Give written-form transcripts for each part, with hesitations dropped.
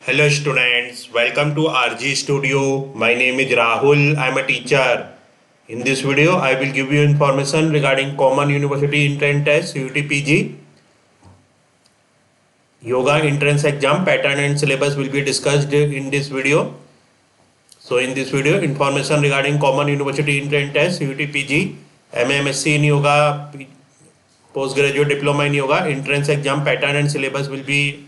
Hello students, welcome to RG Studio. My name is Rahul. I am a teacher. In this video, I will give you information regarding Common University Entrance Test CUT-PG. Yoga entrance exam pattern and syllabus will be discussed in this video. So in this video, information regarding Common University Entrance Test CUT-PG, MMSc in Yoga, Postgraduate Diploma in Yoga, entrance exam pattern and syllabus will be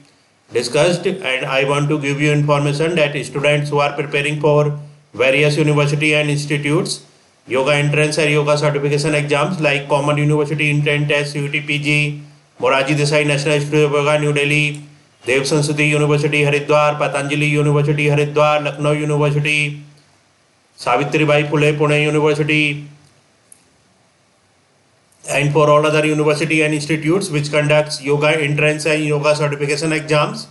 discussed, and I want to give you information that students who are preparing for various university and institutes yoga entrance or yoga certification exams like Common University Entrance Test CUT-PG, Moraji Desai National Institute of Yoga New Delhi, Dev Sanskriti University Haridwar, Patanjali University Haridwar, Lucknow University, Savitribai Phule Pune University, and for all other university and institutes which conducts yoga entrance and yoga certification exams.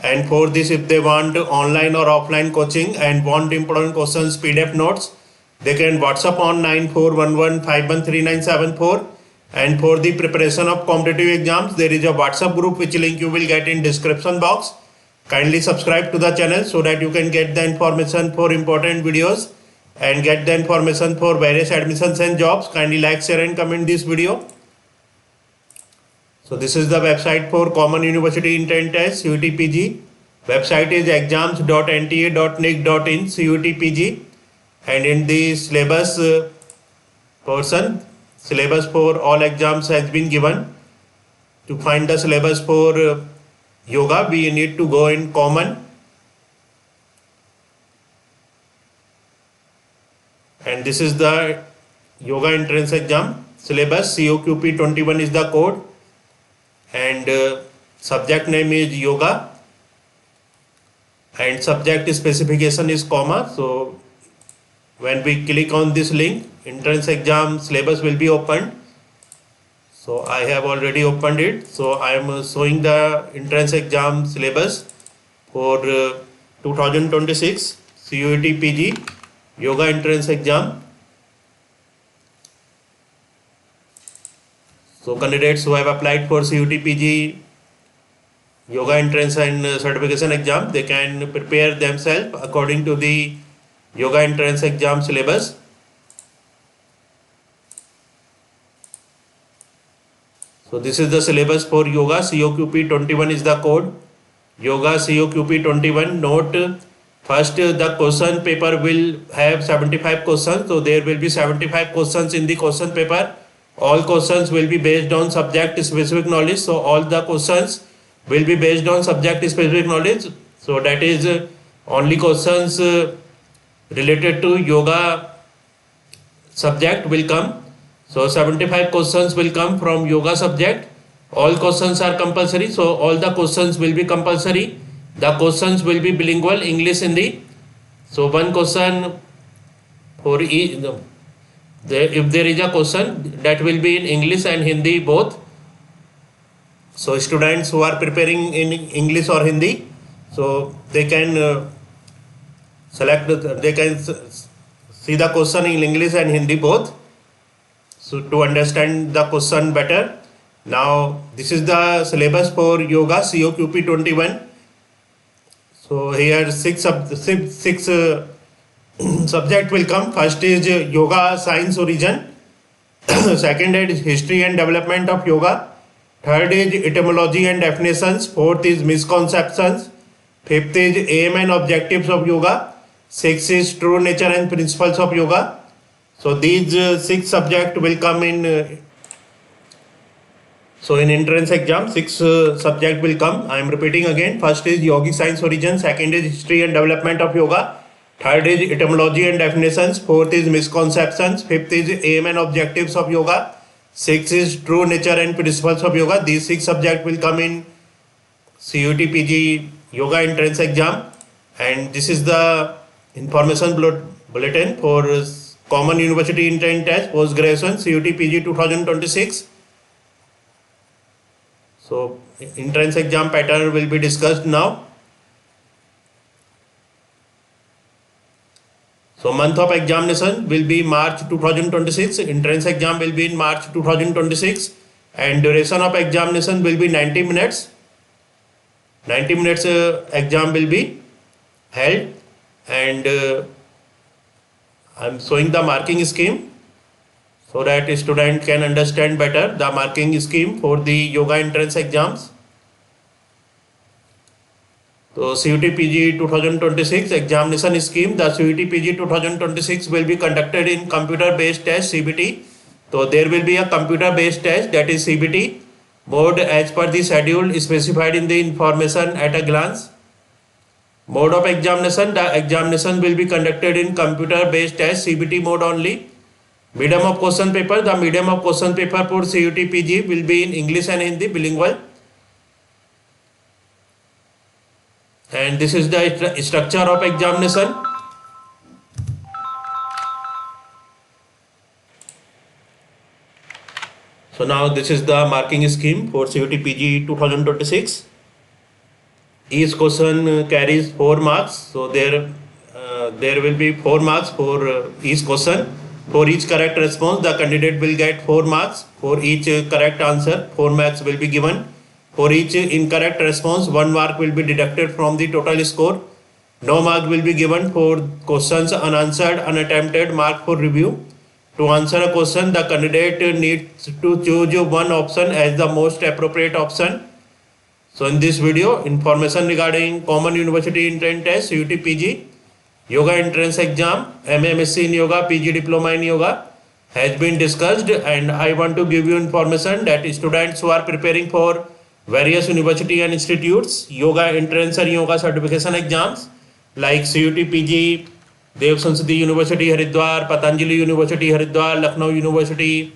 And for this, if they want online or offline coaching and want important questions PDF notes, they can WhatsApp on 9411513974. And for the preparation of competitive exams, there is a WhatsApp group which link you will get in description box. Kindly subscribe to the channel so that you can get the information for important videos and get the information for various admissions and jobs. Kindly like, share and comment this video. So this is the website for Common University Entrance Test CUT-PG. Website is exams.nta.nic.in CUT-PG, and in the syllabus portion, syllabus for all exams has been given. To find the syllabus for yoga, we need to go in Common. And this is the yoga entrance exam syllabus. COQP 21 is the code, and subject name is yoga, and subject specification is comma. So when we click on this link, entrance exam syllabus will be opened. So I have already opened it. So I am showing the entrance exam syllabus for 2026 CUT-PG yoga entrance exam. So candidates who have applied for CUT-PG yoga entrance and certification exam, they can prepare themselves according to the yoga entrance exam syllabus. So this is the syllabus for yoga. COQP 21 is the code. Yoga COQP 21. Note, first, the question paper will have 75 questions. So there will be 75 questions in the question paper. All questions will be based on subject specific knowledge. So all the questions will be based on subject specific knowledge. So that is only questions related to yoga subject will come. So 75 questions will come from yoga subject. All questions are compulsory. So all the questions will be compulsory. The questions will be bilingual, English, Hindi. So one question for each. If there is a question, that will be in English and Hindi both. So students who are preparing in English or Hindi, so they can they can see the question in English and Hindi both. So to understand the question better. Now this is the syllabus for yoga COQP 21. So here six subject will come. First is yoga science origin. Second is history and development of yoga. Third is etymology and definitions. Fourth is misconceptions. Fifth is aim and objectives of yoga. Sixth is true nature and principles of yoga. So these six subjects will come in. So in entrance exam, six subject will come. I am repeating again. First is yogic science origin. Second is history and development of yoga. Third is etymology and definitions. Fourth is misconceptions. Fifth is aim and objectives of yoga. Sixth is true nature and principles of yoga. These six subjects will come in CUT-PG yoga entrance exam. And this is the information bulletin for Common University Entrance Test Post Graduation CUT-PG 2026. So entrance exam pattern will be discussed now. So month of examination will be March 2026. Entrance exam will be in March 2026, and duration of examination will be 90 minutes. 90 minutes exam will be held, and I'm showing the marking scheme so that a student can understand better the marking scheme for the yoga entrance exams. So CUT PG 2026 examination scheme. The CUT PG 2026 will be conducted in computer based test CBT. So there will be a computer based test, that is CBT mode, as per the schedule specified in the information at a glance. Mode of examination, the examination will be conducted in computer based test CBT mode only. Medium of question paper, the medium of question paper for CUT PG will be in English and Hindi bilingual. And this is the structure of examination. So now this is the marking scheme for CUT PG 2026. Each question carries 4 marks. So there will be 4 marks for each question. For each correct response, the candidate will get 4 marks. For each correct answer, 4 marks will be given. For each incorrect response, 1 mark will be deducted from the total score. No mark will be given for questions unanswered, unattempted, mark for review. To answer a question, the candidate needs to choose one option as the most appropriate option. So in this video, information regarding Common University Entrance Test, CUT PG, Yoga Entrance Exam, MSc in Yoga, PG Diploma in Yoga has been discussed, and I want to give you information that students who are preparing for various university and institutes yoga entrance and yoga certification exams like CUT PG, Dev Sansati University Haridwar, Patanjali University Haridwar, Lucknow University,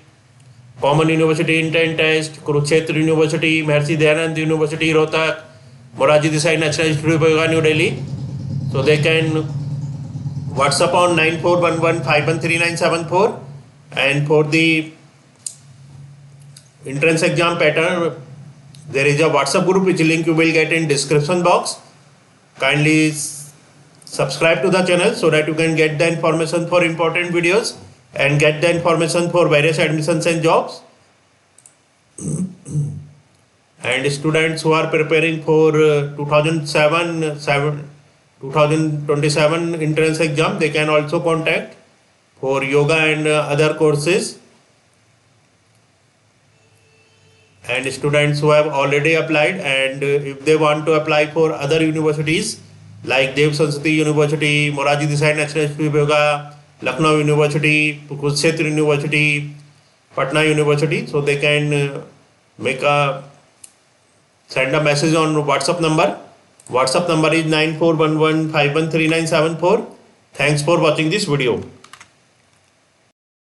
Common University Entrance Test, Kurukshetra University, Maharishi Dayanand University Rohtak, Moraji Desai National Institute of Yoga, New Delhi. So they can WhatsApp on 9411513974, and for the entrance exam pattern, there is a WhatsApp group which link you will get in description box. Kindly subscribe to the channel so that you can get the information for important videos and get the information for various admissions and jobs. And students who are preparing for 2027 entrance exam, they can also contact for yoga and other courses. And students who have already applied, and if they want to apply for other universities like Dev Sansati University, Moraji Desai National Institute of Yoga, Lucknow University, Kurukshetra University, Patna University, so they can send a message on WhatsApp number. WhatsApp number is 9411513974. Thanks for watching this video.